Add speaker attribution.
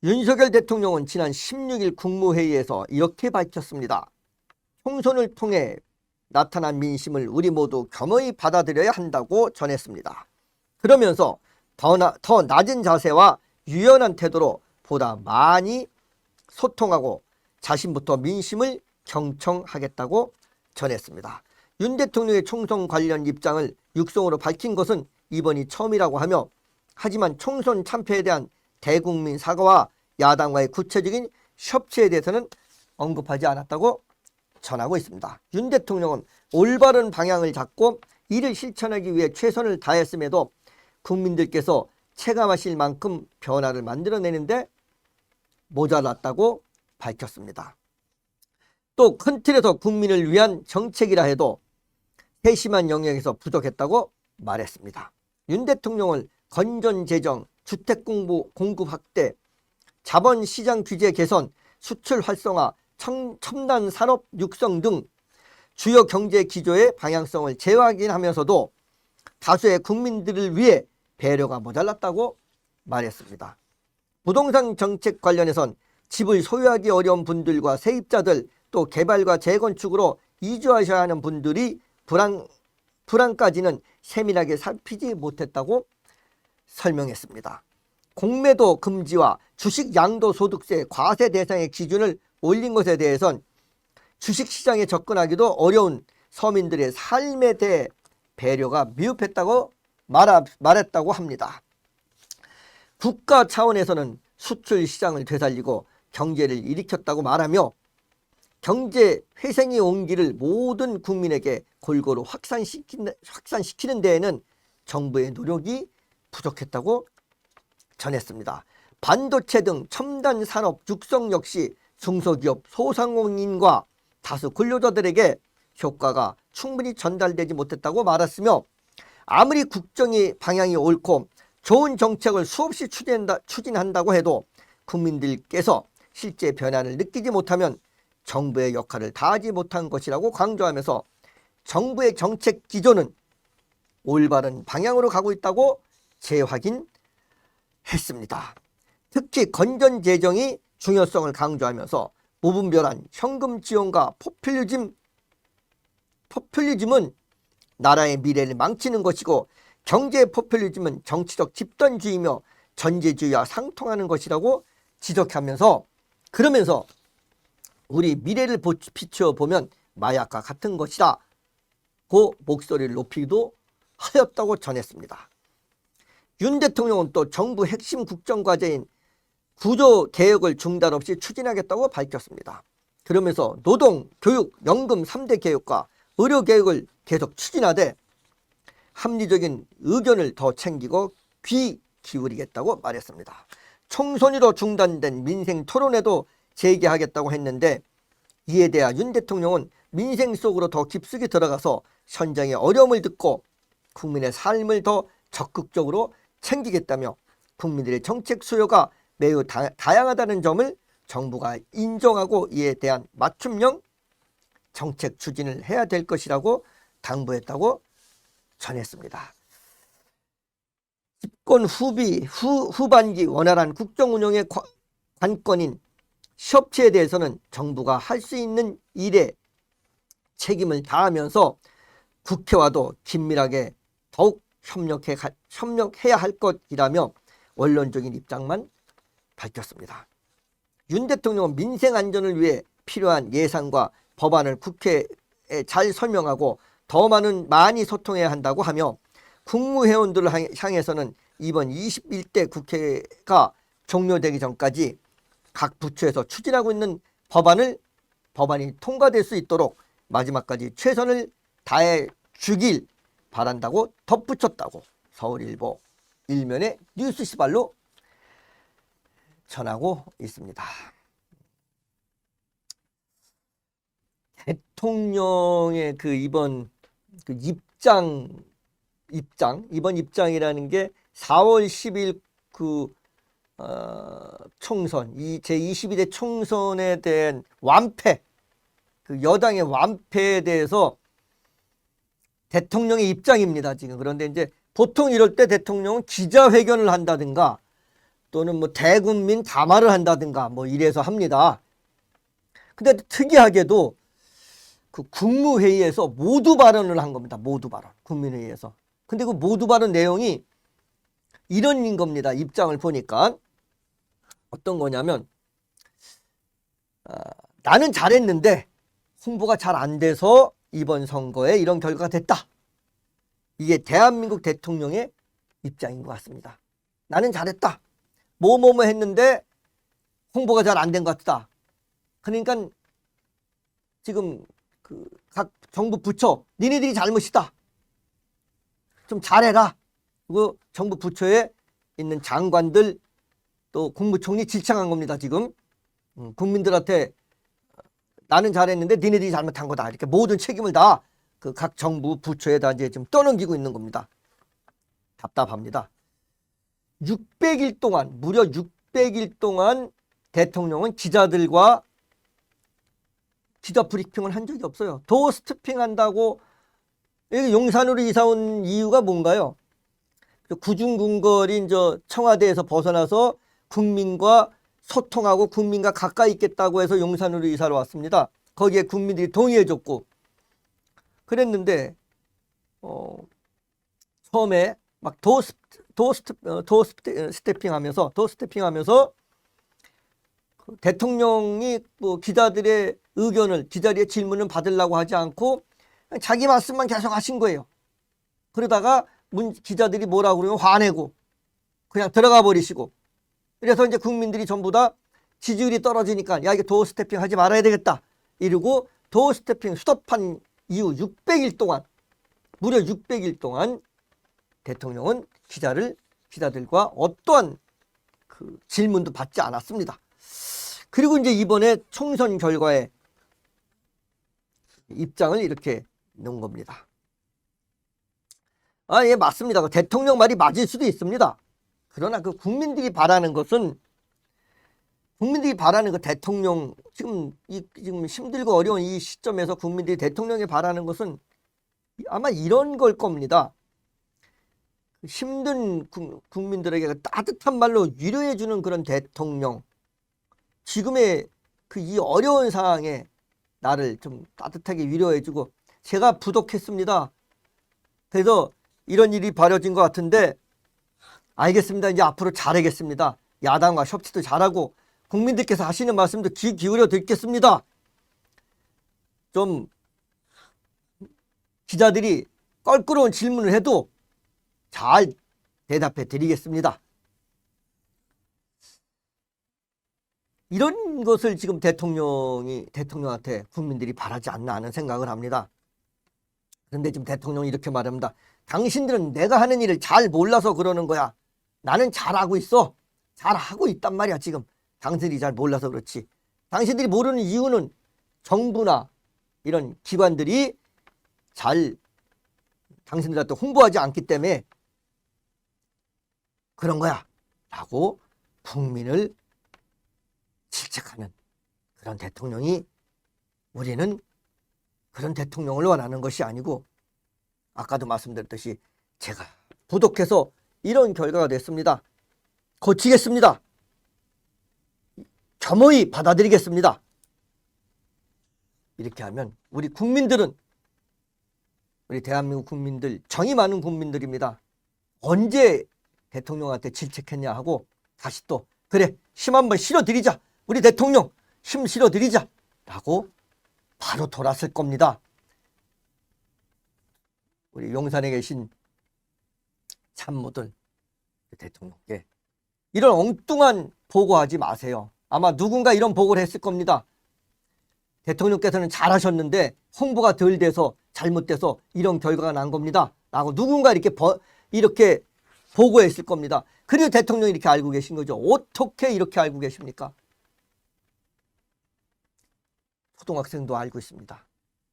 Speaker 1: 윤석열 대통령은 지난 16일 국무회의에서 이렇게 밝혔습니다. 총선을 통해 나타난 민심을 우리 모두 겸허히 받아들여야 한다고 전했습니다. 그러면서 더 낮은 자세와 유연한 태도로 보다 많이 소통하고 자신부터 민심을 경청하겠다고 전했습니다. 윤 대통령의 총선 관련 입장을 육성으로 밝힌 것은 이번이 처음이라고 하며, 하지만 총선 참패에 대한 대국민 사과와 야당과의 구체적인 협치에 대해서는 언급하지 않았다고 전하고 있습니다. 윤 대통령은 올바른 방향을 잡고 이를 실천하기 위해 최선을 다했음에도 국민들께서 체감하실 만큼 변화를 만들어내는데 모자랐다고 밝혔습니다. 또 큰 틀에서 국민을 위한 정책이라 해도 세심한 영역에서 부족했다고 말했습니다. 윤 대통령은 건전재정, 주택공급 확대, 자본시장 규제 개선, 수출 활성화, 첨단 산업 육성 등 주요 경제 기조의 방향성을 재확인하면서도 다수의 국민들을 위해 배려가 모자랐다고 말했습니다. 부동산 정책 관련해선 집을 소유하기 어려운 분들과 세입자들, 또 개발과 재건축으로 이주하셔야 하는 분들이 불안까지는 세밀하게 살피지 못했다고 설명했습니다. 공매도 금지와 주식 양도소득세 과세 대상의 기준을 올린 것에 대해선 주식시장에 접근하기도 어려운 서민들의 삶에 대해 배려가 미흡했다고 말했다고 합니다. 국가 차원에서는 수출 시장을 되살리고 경제를 일으켰다고 말하며, 경제 회생이 온 길을 모든 국민에게 골고루 확산시키는 데에는 정부의 노력이 부족했다고 전했습니다. 반도체 등 첨단 산업 육성 역시 중소기업, 소상공인과 다수 근로자들에게 효과가 충분히 전달되지 못했다고 말했으며, 아무리 국정의 방향이 옳고 좋은 정책을 수없이 추진한다고 해도 국민들께서 실제 변화를 느끼지 못하면 정부의 역할을 다하지 못한 것이라고 강조하면서, 정부의 정책 기조는 올바른 방향으로 가고 있다고 재확인했습니다. 특히 건전재정이 중요성을 강조하면서 무분별한 현금 지원과 포퓰리즘은 나라의 미래를 망치는 것이고, 경제 포퓰리즘은 정치적 집단주의며 전제주의와 상통하는 것이라고 지적하면서, 그러면서 우리 미래를 비추어 보면 마약과 같은 것이다 고 목소리를 높이기도 하였다고 전했습니다. 윤 대통령은 또 정부 핵심 국정과제인 구조개혁을 중단 없이 추진하겠다고 밝혔습니다. 그러면서 노동, 교육, 연금 3대 개혁과 의료개혁을 계속 추진하되 합리적인 의견을 더 챙기고 귀 기울이겠다고 말했습니다. 총선으로 중단된 민생 토론회도 재개하겠다고 했는데, 이에 대해 윤 대통령은 민생 속으로 더 깊숙이 들어가서 현장의 어려움을 듣고 국민의 삶을 더 적극적으로 챙기겠다며, 국민들의 정책 수요가 매우 다양하다는 점을 정부가 인정하고 이에 대한 맞춤형 정책 추진을 해야 될 것이라고 당부했다고 전했습니다. 집권 후반기 원활한 국정운영의 관건인 협치에 대해서는 정부가 할 수 있는 일에 책임을 다하면서 국회와도 긴밀하게 더욱 협력해야 할 것이라며 원론적인 입장만 밝혔습니다. 윤 대통령은 민생 안전을 위해 필요한 예산과 법안을 국회에 잘 설명하고 더 많이 소통해야 한다고 하며, 국무회원들을 향해서는 이번 21대 국회가 종료되기 전까지 각 부처에서 추진하고 있는 법안이 통과될 수 있도록 마지막까지 최선을 다해 주길 바란다고 덧붙였다고 서울일보 일면의 뉴스 시발로 전하고 있습니다. 대통령의 이번 이번 입장이라는 게 4월 10일 총선, 제22대 총선에 대한 완패, 여당의 완패에 대해서 대통령의 입장입니다, 지금. 그런데 이제 보통 이럴 때 대통령은 기자회견을 한다든가 또는 뭐 대국민 담화를 한다든가 뭐 이래서 합니다. 근데 특이하게도 그 국무회의에서 모두 발언을 한 겁니다. 모두 발언. 국민회의에서. 근데 그 모두 발언 내용이 이런 겁니다. 입장을 보니까 어떤 거냐면 나는 잘했는데 홍보가 잘 안 돼서 이번 선거에 이런 결과가 됐다. 이게 대한민국 대통령의 입장인 것 같습니다. 나는 잘했다. 뭐뭐뭐 했는데 홍보가 잘 안 된 것 같다. 그러니까 지금 그 각 정부 부처 니네들이 잘못이다. 좀 잘해라. 그리고 정부 부처에 있는 장관들 또 국무총리 질책한 겁니다. 지금 국민들한테 나는 잘했는데 니네들이 잘못한 거다. 이렇게 모든 책임을 다 그 각 정부 부처에다 이제 좀 떠넘기고 있는 겁니다. 답답합니다. 600일 동안 무려 600일 동안 대통령은 기자들과 기자 브리핑을 한 적이 없어요. 도어 스태핑 한다고 용산으로 이사 온 이유가 뭔가요? 구중궁궐인 저 청와대에서 벗어나서 국민과 소통하고 국민과 가까이 있겠다고 해서 용산으로 이사를 왔습니다. 거기에 국민들이 동의해줬고 그랬는데 처음에 막 도어 스태핑 하면서 대통령이 뭐 기자들의 의견을 기자들의 질문을 받으려고 하지 않고 자기 말씀만 계속 하신 거예요. 그러다가 기자들이 뭐라고 그러면 화내고 그냥 들어가 버리시고 그래서 이제 국민들이 전부 다 지지율이 떨어지니까 야 이게 도어 스태핑 하지 말아야 되겠다 이러고 도어 스태핑 스톱한 이후 600일 동안 무려 600일 동안 대통령은 기자들과 어떠한 그 질문도 받지 않았습니다. 그리고 이제 이번에 총선 결과에 입장을 이렇게 놓은 겁니다. 예, 맞습니다. 대통령 말이 맞을 수도 있습니다. 그러나 그 국민들이 바라는 것은 국민들이 바라는 그 대통령 지금 힘들고 어려운 이 시점에서 국민들이 대통령이 바라는 것은 아마 이런 걸 겁니다. 힘든 국민들에게 따뜻한 말로 위로해 주는 그런 대통령. 지금의 그 이 어려운 상황에 나를 좀 따뜻하게 위로해 주고 제가 부족했습니다. 그래서 이런 일이 벌어진 것 같은데 알겠습니다. 이제 앞으로 잘하겠습니다. 야당과 협치도 잘하고 국민들께서 하시는 말씀도 귀 기울여 듣겠습니다. 좀 기자들이 껄끄러운 질문을 해도 잘 대답해 드리겠습니다. 이런 것을 지금 대통령한테 국민들이 바라지 않나 하는 생각을 합니다. 그런데 지금 대통령이 이렇게 말합니다. 당신들은 내가 하는 일을 잘 몰라서 그러는 거야. 나는 잘하고 있어. 잘하고 있단 말이야 지금. 당신들이 잘 몰라서 그렇지. 당신들이 모르는 이유는 정부나 이런 기관들이 잘 당신들한테 홍보하지 않기 때문에 그런 거야 라고 국민을 질책하는 그런 대통령이 우리는 그런 대통령을 원하는 것이 아니고 아까도 말씀드렸듯이 제가 부족해서 이런 결과가 됐습니다. 고치겠습니다. 겸허히 받아들이겠습니다. 이렇게 하면 우리 국민들은 우리 대한민국 국민들 정이 많은 국민들입니다. 언제 대통령한테 질책했냐 하고 다시 또 그래 힘 한번 실어드리자. 우리 대통령 힘 실어드리자 라고 바로 돌았을 겁니다. 우리 용산에 계신 참모들 대통령께 이런 엉뚱한 보고하지 마세요. 아마 누군가 이런 보고를 했을 겁니다. 대통령께서는 잘하셨는데 홍보가 덜 돼서 잘못돼서 이런 결과가 난 겁니다. 라고 누군가 이렇게 보고했을 겁니다. 그리고 대통령이 이렇게 알고 계신 거죠. 어떻게 이렇게 알고 계십니까? 초등학생도 알고 있습니다.